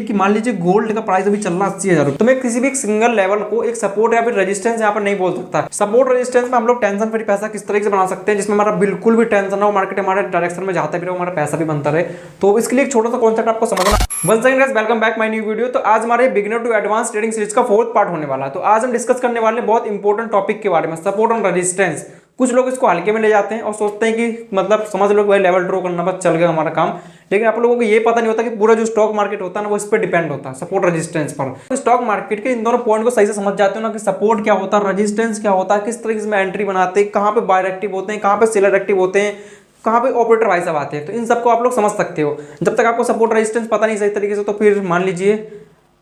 कि मान लीजिए गोल्ड का प्राइस अभी चल रहा 80,000, तो मैं किसी भी एक सिंगल लेवल को एक सपोर्ट या फिर रेजिस्टेंस यहाँ पर नहीं बोल सकता। सपोर्ट रेजिस्टेंस में हम लोग टेंशन फ्री पैसा किस तरीके से बना सकते हैं जिसमें हमारा बिल्कुल भी टेंशन ना हो, मार्केट हमारे डायरेक्शन में जाता भी रहे, हमारा पैसा भी बनता रहे। तो इसके लिए एक छोटा सा कॉन्सेप्ट आपको समझना। Once again guys, welcome back my new video. तो आज हमारे beginner to advance trading series का 4th पार्ट होने वाला है। तो आज हम डिस्कस करने वाले बहुत इंपॉर्टेंट टॉपिक के बारे में, सपोर्ट और रेजिस्टेंस। कुछ लोग इसको हल्के में ले जाते हैं और सोचते हैं कि मतलब समझ लो भाई लेवल ड्रॉ करना बस चल गया हमारा काम, लेकिन आप लोगों को ये पता नहीं होता कि पूरा जो स्टॉक मार्केट होता है ना वो इस पर डिपेंड होता है सपोर्ट रेजिस्टेंस पर। तो स्टॉक मार्केट के इन दोनों पॉइंट को सही से समझ जाते हो ना कि सपोर्ट क्या होता है, रेजिस्टेंस क्या होता है, किस तरीके से एंट्री बनाते हैं, कहाँ पे बायर एक्टिव होते हैं, कहाँ पे सेलर एक्टिव होते हैं, कहाँ पे ऑपरेटर भाई साहब आते हैं। तो इन सबको आप लोग समझ सकते हो। जब तक आपको सपोर्ट रेजिस्टेंस पता नहीं सही तरीके से तो फिर मान लीजिए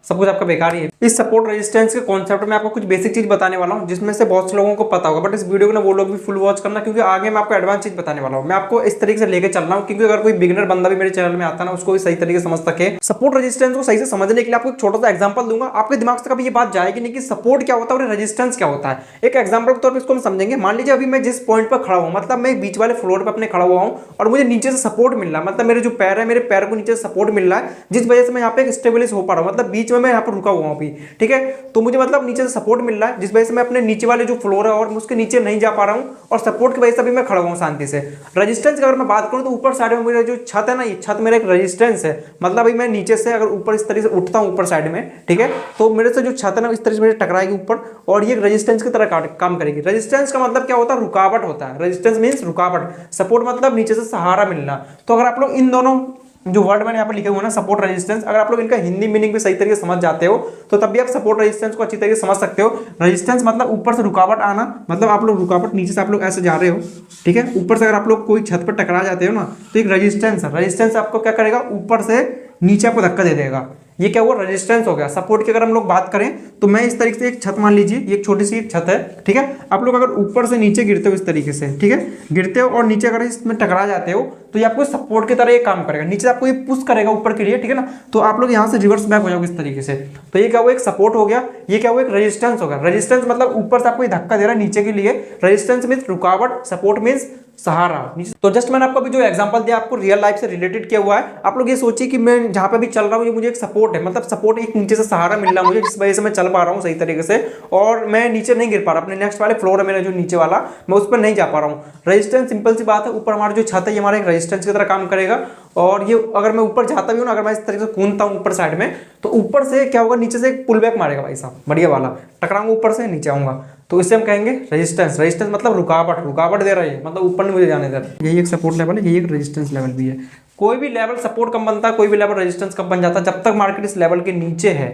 सब कुछ आपका बेकार ही है। इस सपोर्ट रेजिस्टेंस के कॉन्सेप्ट में आपको कुछ बेसिक चीज बताने वाला हूं जिसमें से बहुत से लोगों को पता होगा, बट इस वीडियो को ना वो लोग भी फुल वॉच करना क्योंकि आगे मैं आपको एडवांस चीज बताने वाला हूं। मैं आपको इस तरीके से लेके चल रहा हूं क्योंकि अगर कोई बिगिनर बंदा भी मेरे चैनल में आता है ना उसको भी सही तरीके से समझ सके। सपोर्ट रेजिस्टेंस को सही से समझने के लिए आपको एक छोटा सा एग्जांपल दूंगा। आपके दिमाग से कभी ये बात जाएगी नहीं कि सपोर्ट क्या होता है और रेजिस्टेंस क्या होता है। एक एग्जांपल के तौर पर इसको हम समझेंगे। मान लीजिए अभी मैं जिस पॉइंट पर खड़ा हूं, मतलब मैं बीच वाले फ्लोर पर अपने खड़ा हुआ हूं और मुझे नीचे से सपोर्ट मिल रहा है, मतलब मेरे जो पैर है मेरे पैर को नीचे से सपोर्ट मिल रहा है, जिस वजह से मैं यहाँ पे स्टेबलिश हो पा रहा हूँ, मतलब बीच में मैं यहाँ पर रुका हुआ हूँ अभी, ठीक है। तो मुझे मतलब नीचे से सपोर्ट मिल रहा है जिस वजह से मैं अपने नीचे वाले जो फ्लोर है और उसके नीचे नहीं जा पा रहा हूँ और सपोर्ट की वजह से अभी मैं खड़ा हुआ हूँ शांति से। रेजिस्टेंस की अगर मैं बात करूँ तो ऊपर साइड में मेरा जो छत है ना, ये छत मेरा एक रेजिस्टेंस है। मतलब अभी मैं नीचे से अगर ऊपर इस तरीके से उठता हूँ ऊपर साइड में, ठीक है, तो मेरे से जो छत है ना इस तरीके से मेरे टकराएगी ऊपर और ये रेजिस्टेंस की तरह काम करेगी। रेजिस्टेंस का मतलब क्या होता है? रुकावट होता है। रेजिस्टेंस मींस रुकावट, सपोर्ट मतलब नीचे से सहारा मिलना। तो अगर आप लोग इन दोनों जो वर्ड मैंने यहाँ पे लिखे हुए ना सपोर्ट रेजिस्टेंस, अगर आप लोग इनका हिंदी मीनिंग भी सही तरीके से समझ जाते हो तो तब भी आप सपोर्ट रेजिस्टेंस को अच्छी तरीके से समझ सकते हो। रेजिस्टेंस मतलब ऊपर से रुकावट आना, मतलब आप लोग रुकावट नीचे से आप लोग ऐसे जा रहे हो, ठीक है, ऊपर से अगर आप लोग कोई छत पर टकरा जाते हो ना तो एक रेजिस्टेंस है। रेजिस्टेंस आपको क्या करेगा? ऊपर से नीचे आपको धक्का दे देगा। ये क्या हुआ? रेजिस्टेंस हो गया। सपोर्ट की अगर हम लोग बात करें तो मैं इस तरीके से एक छत मान लीजिए, एक छोटी सी एक छत है, ठीक है, आप लोग अगर ऊपर से नीचे गिरते हो इस तरीके से, ठीक है, गिरते हो और नीचे अगर इसमें टकरा जाते हो तो ये आपको सपोर्ट की तरह ये काम करेगा, नीचे आपको ये पुश करेगा ऊपर के लिए, ठीक है ना। तो आप लोग यहाँ से रिवर्स बैक हो जाओगे इस तरीके से। तो ये क्या हुआ? एक सपोर्ट हो गया। ये क्या हुआ? एक रेजिस्टेंस हो गया। रेजिस्टेंस मतलब ऊपर से आपको ये धक्का दे रहा है नीचे के लिए। रेजिस्टेंस मीन्स रुकावट, सपोर्ट मीन्स सहारा। तो जस्ट मैंने आपको अभी जो एग्जांपल दिया आपको रियल लाइफ से रिलेटेड किया हुआ है। आप लोग ये सोचिए कि मैं जहां पे भी चल रहा हूँ ये मुझे एक सपोर्ट है, मतलब सपोर्ट एक नीचे से सहारा मिल रहा है मुझे जिस वजह से मैं चल पा रहा हूँ सही तरीके से और मैं नीचे नहीं गिर पा रहा। अपने नेक्स्ट वाले फ्लोर है मेरा जो नीचे वाला, मैं उस पर नहीं जा पा रहा हूँ। रेजिस्टेंस सिंपल सी बात है, ऊपर हमारा जो छत है ये हमारा एक रेजिस्टेंस की तरह काम करेगा और ये अगर मैं ऊपर जाता भी हूँ ना, अगर मैं इस तरीके से कूदता हूँ ऊपर साइड में तो ऊपर से क्या होगा? नीचे से एक पुल बैक मारेगा भाई साहब, बढ़िया वाला, टकराऊंगा ऊपर से नीचे आऊंगा, तो इससे हम कहेंगे रेजिस्टेंस। रेजिस्टेंस मतलब रुकावट, रुकावट दे रही है, मतलब ऊपर नहीं मुझे जाने दे रहा। यही एक सपोर्ट लेवल है, यही एक रेजिस्टेंस लेवल भी है। कोई भी लेवल सपोर्ट कम बनता है, कोई भी लेवल रेजिस्टेंस कम बन जाता है जब तक मार्केट इस लेवल के नीचे है,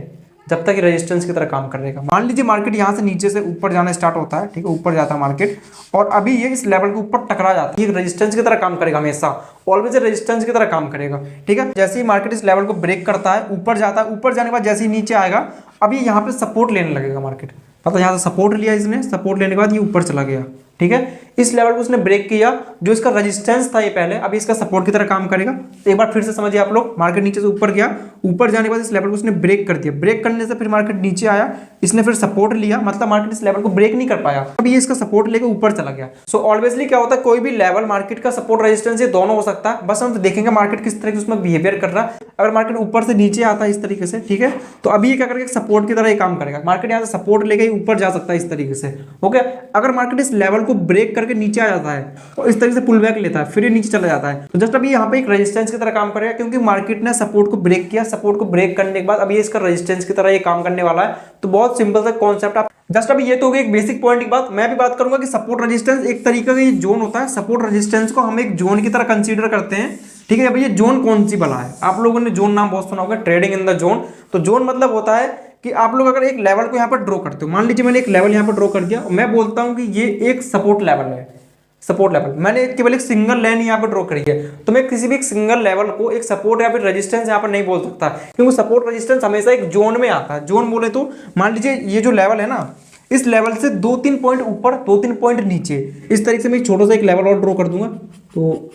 जब तक रेजिस्टेंस की तरह काम करेगा। मान लीजिए मार्केट यहाँ से नीचे से ऊपर जाना स्टार्ट होता है, ठीक है, ऊपर जाता है मार्केट और अभी ये इस लेवल के ऊपर टकरा जाता है, ये रेजिस्टेंस की तरह काम करेगा, हमेशा ऑलवेज रेजिस्टेंस की तरह काम करेगा, ठीक है। जैसे ही मार्केट इस लेवल को ब्रेक करता है, ऊपर जाता है, ऊपर जाने के बाद जैसे ही नीचे आएगा अभी यहाँ पे सपोर्ट लेने लगेगा मार्केट, मतलब यहाँ से सपोर्ट लिया इसने, सपोर्ट लेने के बाद ये ऊपर चला गया, ठीक है। इस लेवल को उसने ब्रेक किया, जो इसका रेजिस्टेंस था ये पहले, अभी इसका सपोर्ट की तरह काम करेगा। तो एक बार फिर से समझिए आप लोग, मार्केट नीचे से ऊपर गया, ऊपर जाने के बाद इस लेवल को उसने ब्रेक कर दिया, ब्रेक करने से फिर मार्केट नीचे आया, इसने फिर सपोर्ट लिया, मतलब मार्केट इस लेवल को ब्रेक नहीं कर पाया, अभी ये इसका सपोर्ट लेकर ऊपर चला गया। सो ऑब्वियसली क्या होता है, कोई भी लेवल मार्केट का सपोर्ट रेजिस्टेंस ये दोनों हो सकता है, बस हम देखेंगे मार्केट किस तरह से उसमें बिहेवियर कर रहा है। अगर मार्केट ऊपर से नीचे आता है इस तरीके से, ठीक है, तो अभी ये क्या करेगा? सपोर्ट की तरह ये काम करेगा। मार्केट यहाँ से सपोर्ट लेके ऊपर जा सकता है इस तरीके से, ओके। अगर मार्केट इस लेवल को ब्रेक करके नीचे आ जाता है और इस तरीके से पुल बैक लेता है, फिर ये नीचे चला जाता है, तो जस्ट अभी यहाँ पे एक रेजिस्टेंस की तरह काम करेगा क्योंकि मार्केट ने सपोर्ट को ब्रेक किया। सपोर्ट को ब्रेक करने के बाद अभी इसका रेजिस्टेंस की तरह ये काम करने वाला है। तो बहुत सिंपल सा कॉन्सेप्ट। आप जस्ट अभी ये तो हो गई एक बेसिक पॉइंट की बात। मैं भी बात करूंगा कि सपोर्ट रेजिस्टेंस एक तरीके का ये जोन होता है। सपोर्ट रेजिस्टेंस को हम एक जोन की तरह कंसीडर करते हैं, ठीक है। अभी ये जोन कौन सी बला है? आप लोगों ने जोन नाम बहुत सुना होगा, ट्रेडिंग इन द जोन। तो जोन मतलब होता है कि आप लोग अगर एक लेवल को यहाँ पर ड्रॉ करते हो, मान लीजिए मैंने एक लेवल यहाँ पर ड्रॉ कर दिया और मैं बोलता हूँ कि ये एक सपोर्ट लेवल है, सपोर्ट लेवल मैंने केवल एक सिंगल लाइन यहाँ पर ड्रॉ करी है, तो मैं किसी भी एक सिंगल लेवल को एक सपोर्ट या फिर रेजिस्टेंस यहाँ पर नहीं बोल सकता क्योंकि सपोर्ट रेजिस्टेंस हमेशा एक जोन में आता है। जोन बोले तो मान लीजिए ये जो लेवल है ना, इस लेवल से 2-3 पॉइंट ऊपर 2-3 पॉइंट नीचे, इस तरीके से मैं छोटा सा एक लेवल और ड्रॉ कर दूंगा। तो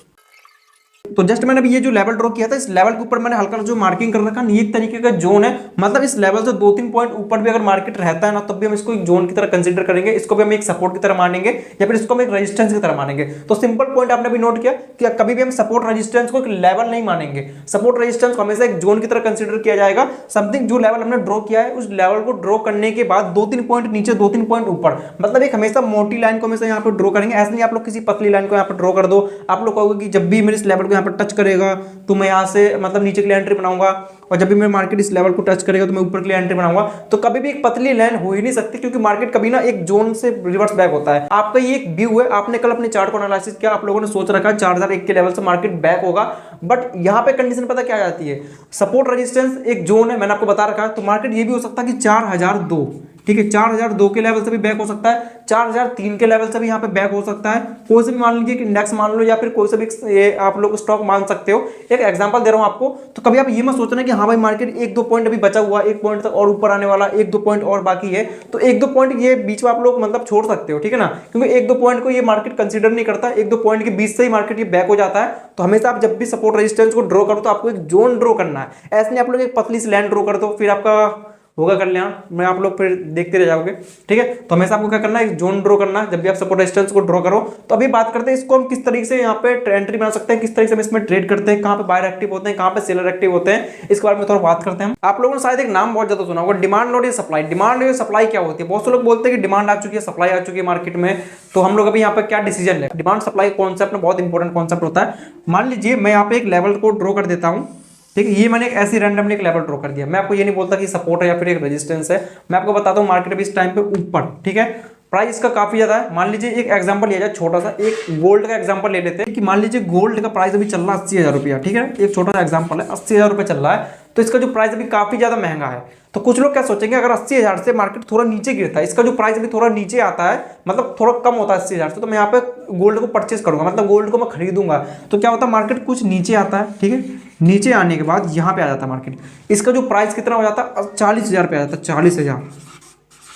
तो जस्ट मैंने अभी ये जो लेवल ड्रॉ किया था, इस लेवल के ऊपर मैंने हल्का जो मार्किंग कर रखा, ये एक तरीके का जोन है। मतलब इस लेवल से 2-3 पॉइंट ऊपर भी अगर मार्केट रहता है ना, तब भी हम इसको एक जोन की तरह कंसीडर करेंगे, इसको भी हम एक सपोर्ट की तरह मानेंगे या फिर इसको हम एक रेजिस्टेंस की तरह मानेंगे। तो सिंपल पॉइंट आपने भी नोट किया कि कभी भी हम सपोर्ट रेजिस्टेंस को एक लेवल नहीं मानेंगे, सपोर्ट रेजिस्टेंस को हमेशा एक जोन की तरह कंसीडर किया जाएगा। समथिंग जो लेवल हमने ड्रॉ किया है, उस लेवल को ड्रॉ करने के बाद 2-3 पॉइंट नीचे, 2-3 पॉइंट ऊपर, मतलब एक हमेशा मोटी लाइन को हमेशा यहाँ पे ड्रॉ करेंगे। ऐसे नहीं आप लोग किसी पतली लाइन को यहाँ पे ड्रॉ कर दो, आप लोग कहोगे कि जब भी मेरे इस लेवल को यहाँ पर टच करेगा तो मैं यहाँ से मतलब नीचे के लिए एंट्री बनाऊंगा, और जब भी मैं मार्केट इस लेवल को टच करेगा तो मैं ऊपर के लिए एंट्री बनाऊंगा। तो कभी भी एक पतली लाइन हो ही नहीं सकती, क्योंकि मार्केट कभी ना एक जोन से रिवर्स बैक होता है। आपका ये एक व्यू है, आपने कल अपने चार्ट को एनालिसिस किया, आप लोगों ने सोच रखा है 4001 के लेवल से मार्केट बैक होगा, बट यहाँ पे कंडीशन पता क्या आ जाती है, सपोर्ट रेजिस्टेंस एक जोन है, मैंने आपको बता रखा है। तो मार्केट ये भी हो सकता है कि 4002, ठीक है, 4002 के लेवल से भी बैक हो सकता है, 4003 के लेवल से भी यहाँ पे बैक हो सकता है। कोई से भी मान लीजिए कि इंडेक्स मान लो, या फिर कोई से भी आप लोग स्टॉक मान सकते हो। एक एग्जांपल दे रहा हूँ आपको। तो कभी आप ये मत सोचना कि हाँ भाई मार्केट 1-2 पॉइंट अभी बचा हुआ, 1 पॉइंट तक और ऊपर आने वाला, 1-2 पॉइंट और बाकी है, तो 1-2 पॉइंट ये बीच में आप लोग मतलब छोड़ सकते हो, ठीक है ना, क्योंकि 1-2 पॉइंट को ये मार्केट कंसीडर नहीं करता, 1-2 पॉइंट के बीच से ही मार्केट ये बैक हो जाता है। तो हमेशा आप जब भी सपोर्ट रेजिस्टेंस को ड्रॉ करो तो आपको एक जोन ड्रॉ करना है। ऐसे नहीं आप लोग एक पतली सी लाइन ड्रॉ कर दो, फिर आपका होगा कल्याण, मैं आप लोग फिर देखते रह जाओगे, ठीक है। तो हमेशा आपको क्या करना है, एक जोन ड्रॉ करना है जब भी आप सपोर्ट रेजिस्टेंस को ड्रॉ करो। तो अभी बात करते हैं इसको हम किस तरीके से यहाँ पे एंट्री बना सकते हैं, किस तरीके से हम इसमें ट्रेड करते हैं, कहाँ पे बायर एक्टिव होते हैं, कहाँ पे सेलर एक्टिव होते हैं, इसके बारे में थोड़ा बात करते हैं। आप लोगों ने शायद एक नाम बहुत ज्यादा सुना होगा, डिमांड और सप्लाई। डिमांड और सप्लाई क्या होती है? बहुत से लोग बोलते हैं कि डिमांड आ चुकी है, सप्लाई आ चुकी है मार्केट में, तो हम लोग अभी यहाँ पे क्या डिसीजन ले। डिमांड सप्लाई कॉन्सेप्ट में बहुत इंपॉर्टेंट कॉन्सेप्ट होता है। मान लीजिए मैं यहाँ पे एक लेवल को ड्रॉ कर देता हूँ, ठीक है, ये मैंने एक ऐसी रैंडमली एक लेवल ड्रॉ कर दिया। मैं आपको ये नहीं बोलता कि सपोर्ट है या फिर एक रेजिस्टेंस है, मैं आपको बताता हूँ मार्केट अभी इस टाइम पे ऊपर, ठीक है, प्राइस इसका काफी ज्यादा है। मान लीजिए एक एग्जांपल लिया जाए छोटा सा, एक गोल्ड का एग्जांपल ले लेते हैं कि मान लीजिए गोल्ड का प्राइस अभी चल रहा है 80,000 रुपया, ठीक है, एक छोटा सा एग्जांपल है, 80,000 रुपये चल रहा है। तो इसका जो प्राइस अभी काफी ज्यादा महंगा है। तो कुछ लोग क्या सोचेंगे, अगर 80,000 से मार्केट थोड़ा नीचे गिरता है, इसका जो प्राइस अभी थोड़ा नीचे आता है, मतलब थोड़ा कम होता है 80,000 से, तो मैं यहाँ पे गोल्ड को परचेस करूंगा, मतलब गोल्ड को मैं खरीदूंगा। तो क्या होता है, मार्केट कुछ नीचे आता है, ठीक है, नीचे आने के बाद यहाँ पे आ जाता है मार्केट, इसका जो प्राइस कितना हो जाता है, 40,000 पे आ जाता है, 40,000,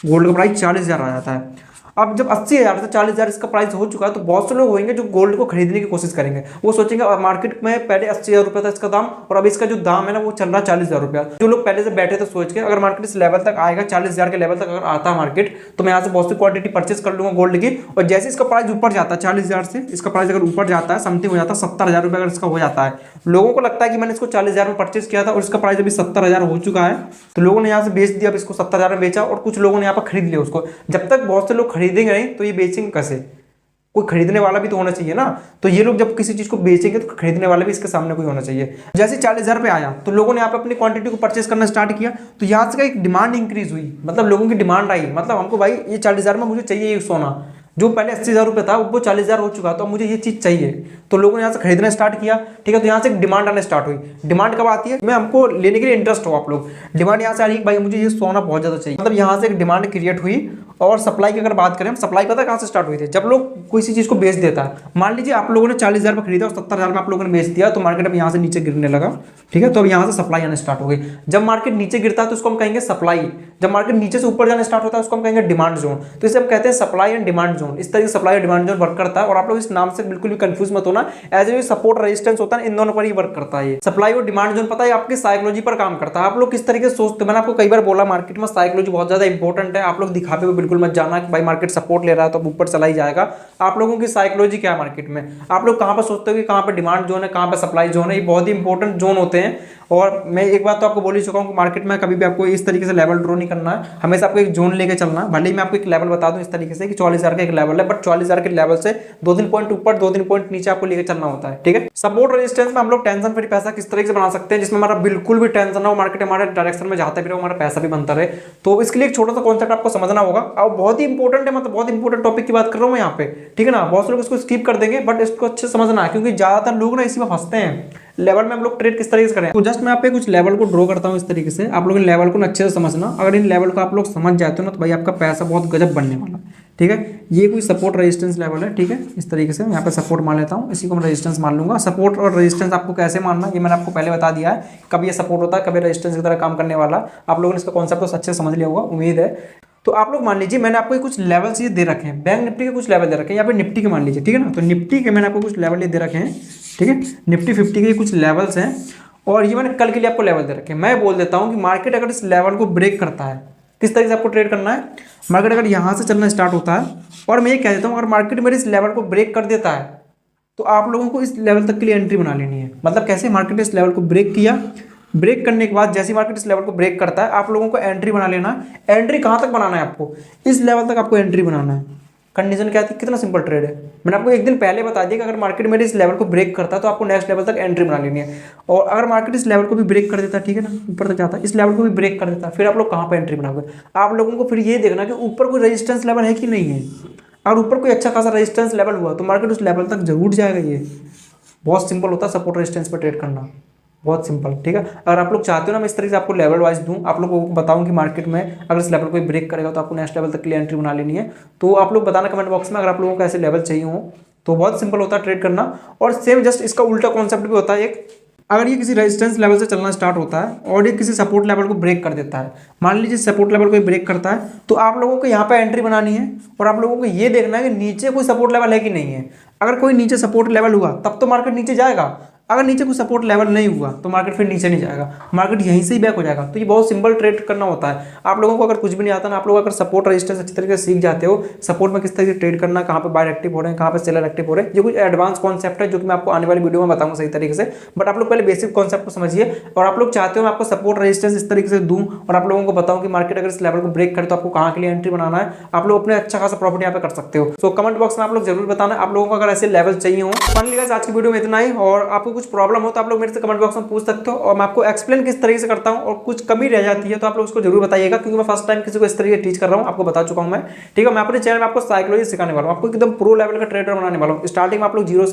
गोल्ड का प्राइस 40,000 आ जाता है। अब जब 80,000 से 40,000 इसका प्राइस हो चुका है, तो बहुत से लोग होंगे जो गोल्ड को खरीदने की कोशिश करेंगे। वो सोचेंगे मार्केट में पहले 80,000 रुपये था इसका दाम, और अब इसका जो दाम है ना वो चल रहा है 40,000 रुपया। जो लोग पहले से बैठे थे सोच के, अगर मार्केट इस लेवल तक आएगा, 40,000 के लेवल तक अगर आता है मार्केट, तो मैं यहाँ से बहुत सी क्वांटिटी परचेस कर लूंगा गोल्ड की। और जैसे इसका प्राइस ऊपर जाता है 40,000 से, इसका प्राइस अगर ऊपर जाता है, समथिंग हो जाता है 70,000 रुपये अगर इसका हो जाता है, लोगों को लगता है कि मैंने इसको 40,000 में परचेस किया था और इसका प्राइस अभी 70,000 हो चुका है, तो लोगों ने यहाँ से बेच दिया, अब इसको 70,000 में बेचा, और कुछ लोगों ने यहाँ पर खरीद लिया उसको। जब तक बहुत से लोग खरीदेंगे नहीं तो ये बेचेंगे कैसे? कोई खरीदने वाला भी तो होना चाहिए ना। तो ये लोग जब किसी चीज को बेचेंगे तो खरीदने वाला भी इसके सामने कोई होना चाहिए। जैसे 40,000 पे आया तो लोगों ने यहाँ पे अपनी क्वांटिटी को परचेस करना स्टार्ट किया, तो यहाँ से एक डिमांड इंक्रीज हुई, मतलब लोगों की डिमांड आई, मतलब हमको भाई ये 40,000 में मुझे चाहिए ये सोना, जो पहले 80,000 रुपये था वो 40,000 हो चुका, तो अब मुझे ये चीज चाहिए। तो लोगों ने यहाँ से खरीदना स्टार्ट किया, ठीक है, तो यहाँ से एक डिमांड आने स्टार्ट हुई। डिमांड कब आती है, मैं हमको लेने के लिए इंटरेस्ट हो आप लोग, डिमांड यहाँ से आ रही है भाई मुझे ये सोना बहुत ज्यादा चाहिए, मतलब यहाँ से एक डिमांड क्रिएट हुई। और सप्लाई की अगर बात करें, सप्लाई पता कहाँ से स्टार्ट हुई थी, जब लोग किसी चीज को बेच देता है। मान लीजिए आप लोगों ने 40,000 में खरीदा और 70,000 में आप लोगों ने बेच दिया, तो मार्केट अब यहाँ से नीचे गिरने लगा, ठीक है, तो अब यहाँ से सप्लाई आने स्टार्ट हो गई। जब मार्केट नीचे गिरता है तो उसको हम कहेंगे सप्लाई, जब मार्केट नीचे से ऊपर जाने स्टार्ट होता है उसको हम कहेंगे डिमांड जोन। तो इसे हम कहते हैं सप्लाई एंड डिमांड जोन। इस तरीके से सप्लाई और डिमांड जोन वर्क करता है, और आप लोग इस नाम से बिल्कुल भी कंफ्यूज मत होना। एज ए सपोर्ट रेजिस्टेंस होता है, इन दोनों पर ही वर्क करता है। ये सप्लाई और डिमांड जोन पता है आपकी साइकोलॉजी पर काम करता है। आप लोग किस तरीके से सोचते हैं, मैंने आपको कई बार बोला मार्केट में साइकोलॉजी बहुत ज्यादा इंपॉर्टेंट है। आप लोग दिखावे में बिल्कुल मत जाना कि भाई मार्केट सपोर्ट ले रहा है तो ऊपर चला ही जाएगा। आप लोगों की साइकोलॉजी क्या है मार्केट में, आप लोग कहाँ पर सोचते हो कि कहाँ पर डिमांड जोन है, कहाँ पर सप्लाई जोन है, ये बहुत ही इंपॉर्टेंट जोन होते हैं। और मैं एक बात तो आपको बोल ही चुका हूँ कि मार्केट में कभी भी आपको इस तरीके से लेवल ड्रॉ नहीं करना है, हमेशा आपको एक जोन लेके चलना है। भले ही मैं आपको एक लेवल बता दूं इस तरीके से कि 40,000 का एक लेवल है, बट 40,000 के लेवल से 2-3 पॉइंट ऊपर 2-3 पॉइंट नीचे आपको लेके चलना होता है, ठीक है। सपोर्ट रेजिस्टेंस में हम लोग टेंशन फ्री पैसा किस तरीके से बना सकते हैं जिसमें हमारा बिल्कुल भी टेंशन ना हो, मार्केट हमारे डायरेक्शन में जाता भी रहे, हमारा पैसा भी बनता रहे। तो इसके लिए एक छोटा सा कॉन्सेप्ट आपको समझना होगा, और बहुत ही इंपॉर्टेंट है, मतलब बहुत इंपॉर्टेंट टॉपिक की बात कर रहा हूँ यहाँ पे, ठीक है ना। बहुत से लोग इसको स्किप कर देंगे, बट इसको अच्छे समझना है, क्योंकि ज्यादातर लोग ना इसी में फंसते हैं। लेवल में हम लोग ट्रेड किस तरीके से करें, तो जस्ट मैं आप पे कुछ लेवल को ड्रॉ करता हूँ इस तरीके से, आप लोग इन लेवल को अच्छे से समझना। अगर इन लेवल को आप लोग समझ जाते हो ना, तो भाई आपका पैसा बहुत गजब बनने वाला है, ठीक है। ये कोई सपोर्ट रेजिस्टेंस लेवल है, ठीक है, इस तरीके से यहाँ पे सपोर्ट मान लेता हूँ, इसी को मैं रेजिस्टेंस मान लूंगा। सपोर्ट और रेजिस्टेंस आपको कैसे मानना ये मैंने आपको पहले बता दिया है, कभी ये सपोर्ट होता है कभी रेजिस्टेंस की तरह काम करने वाला। आप लोगों ने इसका कॉन्सेप्ट तो अच्छे से समझ लिया होगा, उम्मीद है। तो आप लोग मान लीजिए मैंने आपको कुछ लेवल्स ये दे रखे हैं, बैंक निफ्टी के कुछ लेवल दे रखे हैं, यहाँ पे निफ्टी के मान लीजिए, ठीक है ना। तो निफ्टी के मैंने आपको कुछ लेवल ये दे रखे हैं, ठीक है, निफ्टी 50 के कुछ लेवल्स हैं और ये मैंने कल के लिए आपको लेवल दे रखे हैं। मैं बोल देता हूँ कि मार्केट अगर इस लेवल को ब्रेक करता है, किस तरीके से आपको ट्रेड करना है, मार्केट अगर यहाँ से चलना स्टार्ट होता है और मैं ये कह देता हूँ अगर मार्केट मेरे इस लेवल को ब्रेक कर देता है तो आप लोगों को इस लेवल तक के लिए एंट्री बना लेनी है। मतलब कैसे, मार्केट ने इस लेवल को ब्रेक किया, ब्रेक करने के बाद जैसे मार्केट इस लेवल को ब्रेक करता है आप लोगों को एंट्री बना लेना है। एंट्री कहाँ तक बनाना है आपको, इस लेवल तक आपको एंट्री बनाना है। कंडीशन क्या थी, कितना सिंपल ट्रेड है, मैंने आपको एक दिन पहले बता दिया कि अगर मार्केट मेरे इस लेवल को ब्रेक करता है तो आपको नेक्स्ट लेवल तक एंट्री बना लेनी है। और अगर मार्केट इस लेवल को भी ब्रेक कर देता है, ठीक है ना, ऊपर तक जाता है, इस लेवल को भी ब्रेक कर देता है, फिर आप लोग कहाँ पर एंट्री बनाओगे। आप लोगों को फिर ये देखना कि ऊपर कोई रेजिस्टेंस लेवल है कि नहीं है। अगर ऊपर कोई अच्छा खासा रेजिस्टेंस लेवल हुआ तो मार्केट उस लेवल तक जरूर जाएगा। ये बहुत सिंपल होता है सपोर्ट रेजिस्टेंस पर ट्रेड करना, बहुत सिंपल, ठीक है। अगर आप लोग चाहते हो ना मैं इस तरीके से आपको लेवल वाइज दूं, आप लोगों को बताऊं कि मार्केट में अगर इस लेवल को ब्रेक करेगा तो आपको नेक्स्ट लेवल तक के लिए एंट्री बना लेनी है, तो आप लोग बताना कमेंट बॉक्स में अगर आप लोगों को ऐसे लेवल चाहिए हो। तो बहुत सिंपल होता है ट्रेड करना। और सेम जस्ट इसका उल्टा कॉन्सेप्ट भी होता है एक, अगर ये किसी रेजिस्टेंस लेवल से चलना स्टार्ट होता है और ये किसी सपोर्ट लेवल को ब्रेक कर देता है, मान लीजिए सपोर्ट लेवल को ब्रेक करता है, तो आप लोगों को यहाँ पे एंट्री बनानी है और आप लोगों को ये देखना है कि नीचे कोई सपोर्ट लेवल है कि नहीं है। अगर कोई नीचे सपोर्ट लेवल हुआ तब तो मार्केट नीचे जाएगा, अगर नीचे कोई सपोर्ट लेवल नहीं हुआ तो मार्केट फिर नीचे नहीं जाएगा, मार्केट यहीं से ही बैक हो जाएगा। तो ये बहुत सिंपल ट्रेड करना होता है। आप लोगों को अगर कुछ भी नहीं आता ना, आप लोग अगर सपोर्ट रेजिस्टेंस अच्छी तरीके से सीख जाते हो, सपोर्ट में किस तरीके से ट्रेड करना, कहाँ पे बायर एक्टिव हो रहे हैं, कहाँ पे सेलर एक्टिव हो रहे हैं, ये कुछ एडवांस कॉन्सेप्ट है जो कि मैं आपको आने वाली वीडियो में बताऊंगा सही तरीके से। बट आप लोग पहले बेसिक कॉन्सेप्ट को समझिए। और आप लोग चाहते हो मैं आपको सपोर्ट रेजिस्टेंस इस तरीके से दूं और आप लोगों को बताऊं कि मार्केट अगर इस लेवल को ब्रेक करे तो आपको कहाँ के लिए एंट्री बनाना है, आप लोग अपने अच्छा खासा प्रॉफिट यहाँ पे कर सकते हो। सो कमेंट बॉक्स में आप लोग जरूर बताना आप लोगों को अगर ऐसे लेवल चाहिए हो। फाइनली गाइस आज की वीडियो में इतना ही, और आपको कुछ प्रॉब्लम हो तो आप लोग मेरे से कमेंट बॉक्स में पूछ सकते हो और मैं आपको एक्सप्लेन किस तरीके से करता हूं, और कुछ कमी रह जाती है तो आप लोग उसको जरूर बताइएगा, क्योंकि मैं फर्स्ट टाइम किसी को इस तरीके टीच कर रहा हूं, आपको बता चुका हूं मैं, ठीक है। मैं अपने चैनल में आपको साइकोलॉजी सिखाने वाला हूं, आपको एकदम प्रो लेवल का ट्रेडर बनाने वाला हूं। स्टार्टिंग में आप लोग जीरो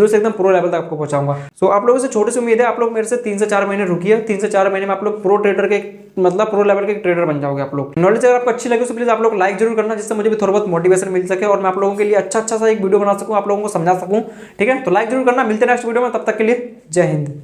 से एकदम प्रो लेवल तक आपको पहुंचाऊंगा। सो आप लोगों से छोटी सी उम्मीद है, आप लोग मेरे से 3 से 4 महीने रुकिए, 3 से 4 महीने में आप लोग प्रो ट्रेडर के मतलब प्रो लेवल के ट्रेडर बन जाओगे आप लोग। नॉलेज अगर आपको अच्छी लगे तो प्लीज आप लोग लाइक जरूर करना, जिससे मुझे भी थोड़ा बहुत मोटिवेशन मिल सके और मैं आप लोगों के लिए अच्छा सा एक वीडियो बना सकूं, आप लोगों को समझा सकूं, ठीक है। तो लाइक जरूर करना, मिलते हैं नेक्स्ट वीडियो में, तब तक के लिए जय हिंद।